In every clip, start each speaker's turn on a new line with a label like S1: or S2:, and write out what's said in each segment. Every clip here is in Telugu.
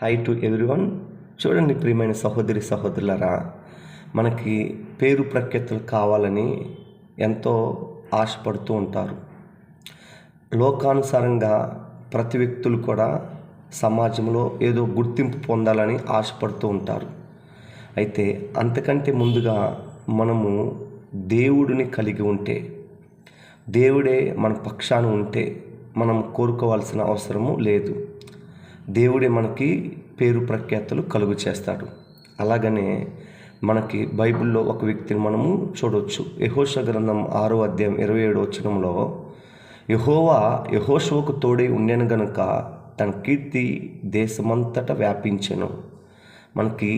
S1: Hi to everyone. చూడండి ప్రియమైన సహోదరి సహోదరులారా, మనకి పేరు ప్రఖ్యాతులు కావాలని ఎంతో ఆశపడుతూ ఉంటారు. లోకానుసారంగా ప్రతి వ్యక్తులు కూడా సమాజంలో ఏదో గుర్తింపు పొందాలని ఆశపడుతూ ఉంటారు. అయితే అంతకంటే ముందుగా మనము దేవుడిని కలిగి ఉంటే, దేవుడే మన పక్షాన ఉంటే మనం కోరుకోవాల్సిన అవసరము లేదు. దేవుడే మనకి పేరు ప్రఖ్యాతులు కలుగు చేస్తాడు. అలాగనే మనకి బైబిల్లో ఒక వ్యక్తిని మనము చూడవచ్చు. యెహోషువ గ్రంథం 6వ అధ్యాయం 27వ వచనంలో, యెహోవా యెహోషువకు తోడై ఉండెను గనుక తన కీర్తి దేశమంతటా వ్యాపించెను. మనకి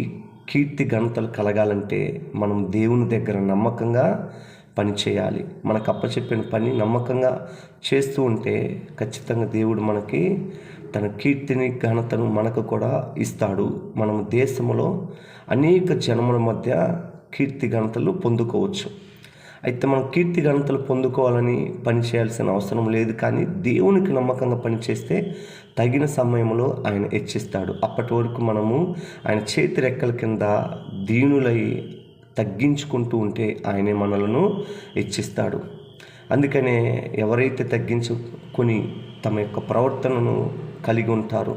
S1: కీర్తి ఘనతలు కలగాలంటే మనం దేవుని దగ్గర నమ్మకంగా పని చేయాలి. మనకు అప్పచెప్పిన పని నమ్మకంగా చేస్తూ ఉంటే ఖచ్చితంగా దేవుడు మనకి తన కీర్తిని ఘనతను మనకు కూడా ఇస్తాడు. మనం దేశంలో అనేక జనముల మధ్య కీర్తి ఘనతలు పొందుకోవచ్చు. అయితే మనం కీర్తి ఘనతలు పొందుకోవాలని పని చేయాల్సిన అవసరం లేదు. కానీ దేవునికి నమ్మకంగా పనిచేస్తే తగిన సమయంలో ఆయన హెచ్చిస్తాడు. అప్పటి వరకు మనము ఆయన చేతి రెక్కల కింద దీనులై తగ్గించుకుంటూ ఉంటే ఆయనే మనలను హెచ్చిస్తాడు. అందుకనే ఎవరైతే తగ్గించుకొని తమ యొక్క ప్రవర్తనను కలిగి ఉంటారో,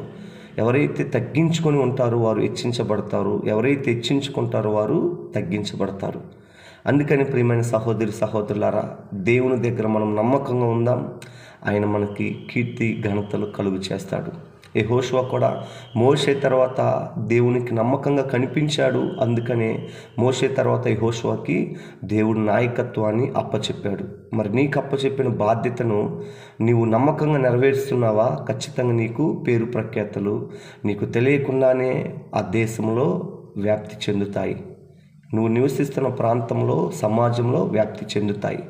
S1: ఎవరైతే తగ్గించుకొని ఉంటారో వారు హెచ్చించబడతారు, ఎవరైతే హెచ్చించుకుంటారో వారు తగ్గించబడతారు. అందుకని ప్రియమైన సహోదరి సహోదరులారా, దేవుని దగ్గర మనం నమ్మకంగా ఉందాం. ఆయన మనకి కీర్తి ఘనతలు కలుగు చేస్తాడు. యెహోషువ కూడా మోషే తర్వాత దేవునికి నమ్మకంగా కనిపించాడు. అందుకనే మోషే తర్వాత యెహోషువకి దేవుడు నాయకత్వాన్ని అప్పచెప్పాడు. మరి నీకు అప్పచెప్పిన బాధ్యతను నీవు నమ్మకంగా నెరవేరుస్తున్నావా? ఖచ్చితంగా నీకు పేరు ప్రఖ్యాతలు నీకు తెలియకుండానే ఆ దేశంలో వ్యాప్తి చెందుతాయి. నువ్వు నివసిస్తున్న ప్రాంతంలో, సమాజంలో వ్యాప్తి చెందుతాయి.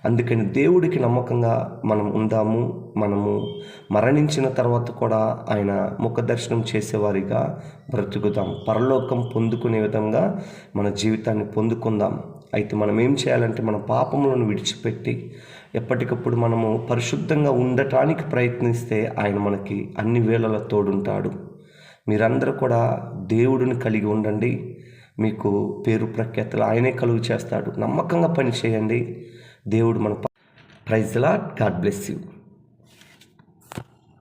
S1: అందుకని దేవుడికి నమ్మకంగా మనం ఉందాము. మనము మరణించిన తర్వాత కూడా ఆయన ముఖ దర్శనం చేసేవారిగా బ్రతుకుదాం. పరలోకం పొందుకునే విధంగా మన జీవితాన్ని పొందుకుందాం. అయితే మనం ఏం చేయాలంటే మన పాపములను విడిచిపెట్టి ఎప్పటికప్పుడు మనము పరిశుద్ధంగా ఉండటానికి ప్రయత్నిస్తే ఆయన మనకి అన్ని వేళల తోడుంటాడు. మీరందరూ కూడా దేవుడిని కలిగి ఉండండి. మీకు పేరు ప్రఖ్యాతులు ఆయనే కలుగు చేస్తాడు. నమ్మకంగా పని చేయండి. దేవుడు మన praise the lord. God bless you.